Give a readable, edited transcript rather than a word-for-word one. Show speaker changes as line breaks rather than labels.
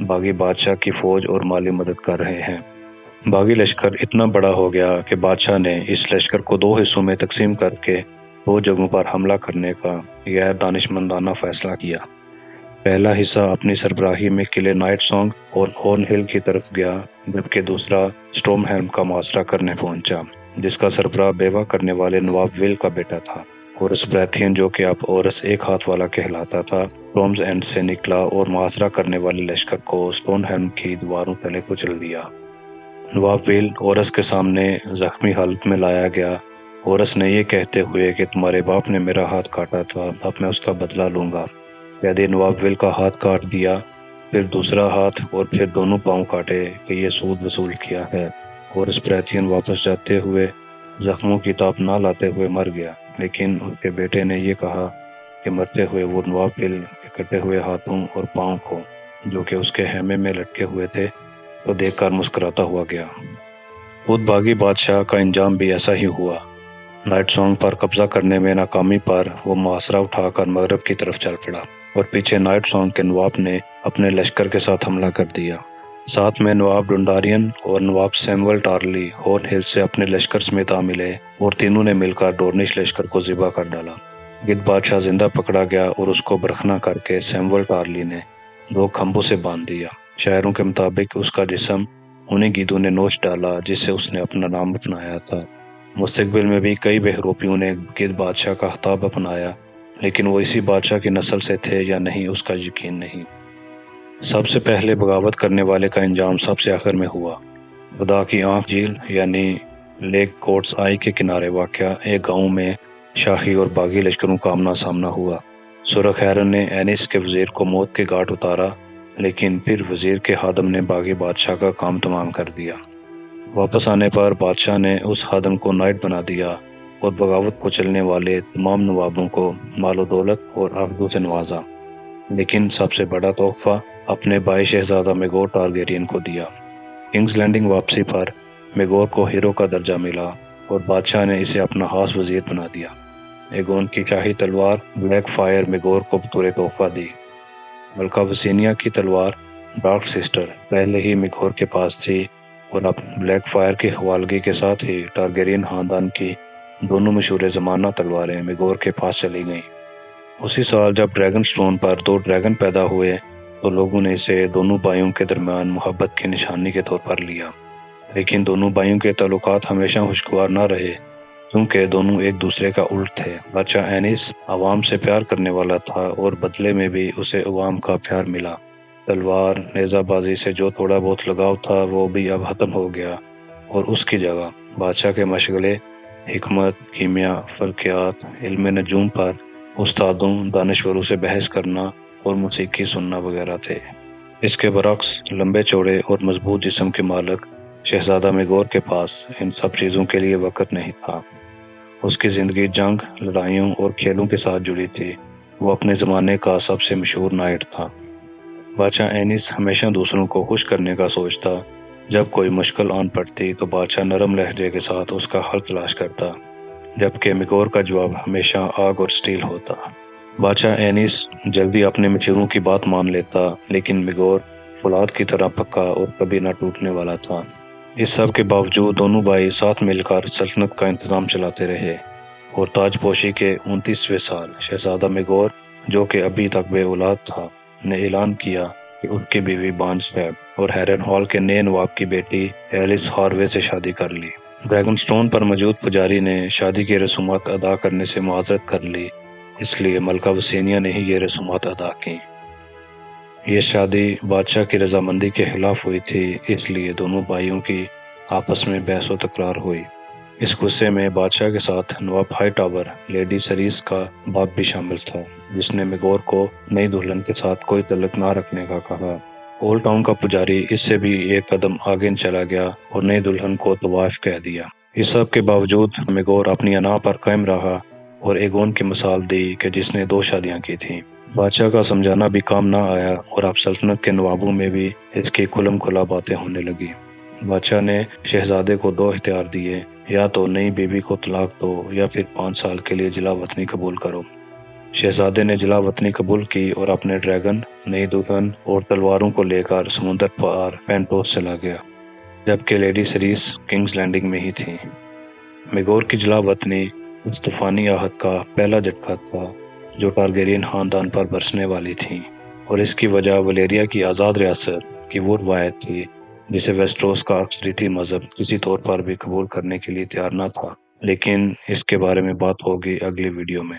باغی بادشاہ کی فوج اور مالی مدد کر رہے ہیں۔ باغی لشکر اتنا بڑا ہو گیا کہ بادشاہ نے اس لشکر کو 2 حصوں میں تقسیم کر کے 2 جگہوں پر حملہ کرنے کا غیر دانشمندانہ فیصلہ کیا۔ پہلا حصہ اپنی سربراہی میں قلعے نائٹ سانگ اور ہورن ہل کی طرف گیا، جبکہ دوسرا سٹورم ہیلم کا محاصرہ کرنے پہنچا، جس کا سربراہ بیوہ کرنے والے نواب ویل کا بیٹا تھا۔ ہورس براتھین، جو کہ اب اورس ایک ہاتھ والا کہلاتا تھا، سٹورمز اینڈ سے نکلا اور محاصرہ کرنے والے لشکر کو سٹورم ہیلم کی دیواروں تلے کچل دیا۔ نواب ویل اورس کے سامنے زخمی حالت میں لایا گیا، اورس نے یہ کہتے ہوئے کہ تمہارے باپ نے میرا ہاتھ کاٹا تھا، اب میں اس کا بدلہ لوں گا۔ قیدی نواب ویل کا ہاتھ کاٹ دیا، پھر دوسرا ہاتھ اور پھر دونوں پاؤں کاٹے کہ یہ سود وصول کیا ہے۔ ہورس براتھین واپس جاتے ہوئے زخموں کی تاب نہ لاتے ہوئے مر گیا، لیکن اس کے بیٹے نے یہ کہا کہ مرتے ہوئے وہ نواب ویل کے کٹے ہوئے ہاتھوں اور پاؤں کو، جو کہ اس کے خیمے میں لٹکے ہوئے تھے، تو دیکھ کر مسکراتا ہوا گیا۔ خود باغی بادشاہ کا انجام بھی ایسا ہی ہوا۔ نائٹ سانگ پر قبضہ کرنے میں ناکامی پر وہ محاصرہ اٹھا کر مغرب کی طرف چل پڑا اور پیچھے نائٹ سانگ کے نواب نے اپنے لشکر کے ساتھ حملہ کر دیا۔ ساتھ میں نواب ڈونڈارین اور نواب سیمول ٹارلی ہورن ہل سے اپنے لشکر سمیت آ ملے اور تینوں نے مل کر ڈورنش لشکر کو ذبح کر ڈالا۔ گدھ بادشاہ زندہ پکڑا گیا اور اس کو برہنہ کر کے سیمول ٹارلی نے 2 کھمبوں سے باندھ دیا۔ شاعروں کے مطابق اس کا جسم انہیں گیدھوں نے نوچ ڈالا جس سے اس نے اپنا نام اپنایا تھا۔ مستقبل میں بھی کئی بہروپیوں نے گدھ بادشاہ کا خطاب اپنایا، لیکن وہ اسی بادشاہ کی نسل سے تھے یا نہیں اس کا یقین نہیں۔ سب سے پہلے بغاوت کرنے والے کا انجام سب سے آخر میں ہوا۔ خدا کی آنکھ جھیل یعنی لیک کوٹس آئی کے کنارے واقع ایک گاؤں میں شاہی اور باغی لشکروں کا آمنا سامنا ہوا۔ سرخ ہیرن نے اینس کے وزیر کو موت کے گھاٹ اتارا، لیکن پھر وزیر کے خادم نے باغی بادشاہ کا کام تمام کر دیا۔ واپس آنے پر بادشاہ نے اس خادم کو نائٹ بنا دیا اور بغاوت کو چلنے والے تمام نوابوں کو مال و دولت اور آبرو سے نوازا، لیکن سب سے بڑا تحفہ اپنے بھائی شہزادہ میگور ٹارگیرین کو دیا۔ کنگز لینڈنگ واپسی پر میگور کو ہیرو کا درجہ ملا اور بادشاہ نے اسے اپنا خاص وزیر بنا دیا۔ ایگون کی شاہی تلوار بلیک فائر میگور کو بطور تحفہ دی۔ ملکہ وسینیا کی تلوار ڈارک سسٹر پہلے ہی میگور کے پاس تھی اور اب بلیک فائر کی حوالگی کے ساتھ ہی ٹارگیرین خاندان کی دونوں مشہور زمانہ تلواریں میگور کے پاس چلی گئیں۔ اسی سال جب ڈریگن سٹون پر 2 ڈریگن پیدا ہوئے تو لوگوں نے اسے دونوں بھائیوں کے درمیان محبت کی نشانی کے طور پر لیا، لیکن دونوں بھائیوں کے تعلقات ہمیشہ خوشگوار نہ رہے کیونکہ دونوں ایک دوسرے کا الٹ تھے۔ بادشاہ اینس عوام سے پیار کرنے والا تھا اور بدلے میں بھی اسے عوام کا پیار ملا۔ تلوار نیزہ بازی سے جو تھوڑا بہت لگاؤ تھا وہ بھی اب ختم ہو گیا اور اس کی جگہ بادشاہ کے مشغلے حکمت، کیمیا، فلکیات، علم نجوم پر استادوں دانشوروں سے بحث کرنا اور موسیقی سننا وغیرہ تھے۔ اس کے برعکس لمبے چوڑے اور مضبوط جسم کے مالک شہزادہ میگور کے پاس ان سب چیزوں کے لیے وقت نہیں تھا۔ اس کی زندگی جنگ، لڑائیوں اور کھیلوں کے ساتھ جڑی تھی۔ وہ اپنے زمانے کا سب سے مشہور نائٹ تھا۔ بادشاہ اینس ہمیشہ دوسروں کو خوش کرنے کا سوچتا۔ جب کوئی مشکل آن پڑتی تو بادشاہ نرم لہجے کے ساتھ اس کا حل تلاش کرتا، جبکہ میگور کا جواب ہمیشہ آگ اور سٹیل ہوتا۔ بادشاہ اینس جلدی اپنے مشیروں کی بات مان لیتا، لیکن میگور فولاد کی طرح پکا اور کبھی نہ ٹوٹنے والا تھا۔ اس سب کے باوجود دونوں بھائی ساتھ مل کر سلطنت کا انتظام چلاتے رہے اور تاج پوشی کے 29ویں سال شہزادہ میگور، جو کہ ابھی تک بے اولاد تھا، نے اعلان کیا کہ اس کی بیوی بانج صاحب اور ہیرن ہال کے نئے نواب کی بیٹی ایلس ہاروے سے شادی کر لی۔ ڈریگن سٹون پر موجود پجاری نے شادی کی رسومات ادا کرنے سے معذرت کر لی، اس لیے ملکہ وسینیا نے ہی یہ رسومات ادا کی۔ یہ شادی بادشاہ کی رضامندی کے خلاف ہوئی تھی، اس لیے دونوں بھائیوں کی آپس میں بحث و تکرار ہوئی۔ اس غصے میں بادشاہ کے ساتھ نواب ہائی ٹاور لیڈی سریس کا باپ بھی شامل تھا، جس نے میگور کو نئی دلہن کے ساتھ کوئی تعلق نہ رکھنے کا کہا۔ اولڈ ٹاؤن کا پجاری اس سے بھی ایک قدم آگے چلا گیا اور نئی دلہن کو طوائف کہہ دیا۔ اس سب کے باوجود میگور اپنی انا پر قائم رہا اور ایگون کی مثال دی کہ جس نے 2 شادیاں کی تھیں۔ بادشاہ کا سمجھانا بھی کام نہ آیا اور اب سلطنت کے نوابوں میں بھی اس کی کھلم کھلا باتیں ہونے لگی۔ بادشاہ نے شہزادے کو 2 اختیار دیے، یا تو نئی بیوی کو طلاق دو یا پھر 5 سال کے لیے جلا وطنی قبول کرو۔ شہزادے نے جلا وطنی قبول کی اور اپنے ڈریگن، نئی دلہن اور تلواروں کو لے کر سمندر پار پینٹوس چلا گیا، جبکہ لیڈی سیریس کنگز لینڈنگ میں ہی تھیں۔ میگور کی جلا وطنی اس طوفانی آہت کا پہلا جھٹکا تھا جو ٹارگیرین خاندان پر برسنے والی تھی، اور اس کی وجہ ولیریا کی آزاد ریاست کی وہ روایت تھی جسے ویسٹروس کا اکثریتی مذہب کسی طور پر بھی قبول کرنے کے لیے تیار نہ تھا۔ لیکن اس کے بارے میں بات ہوگی اگلی ویڈیو میں۔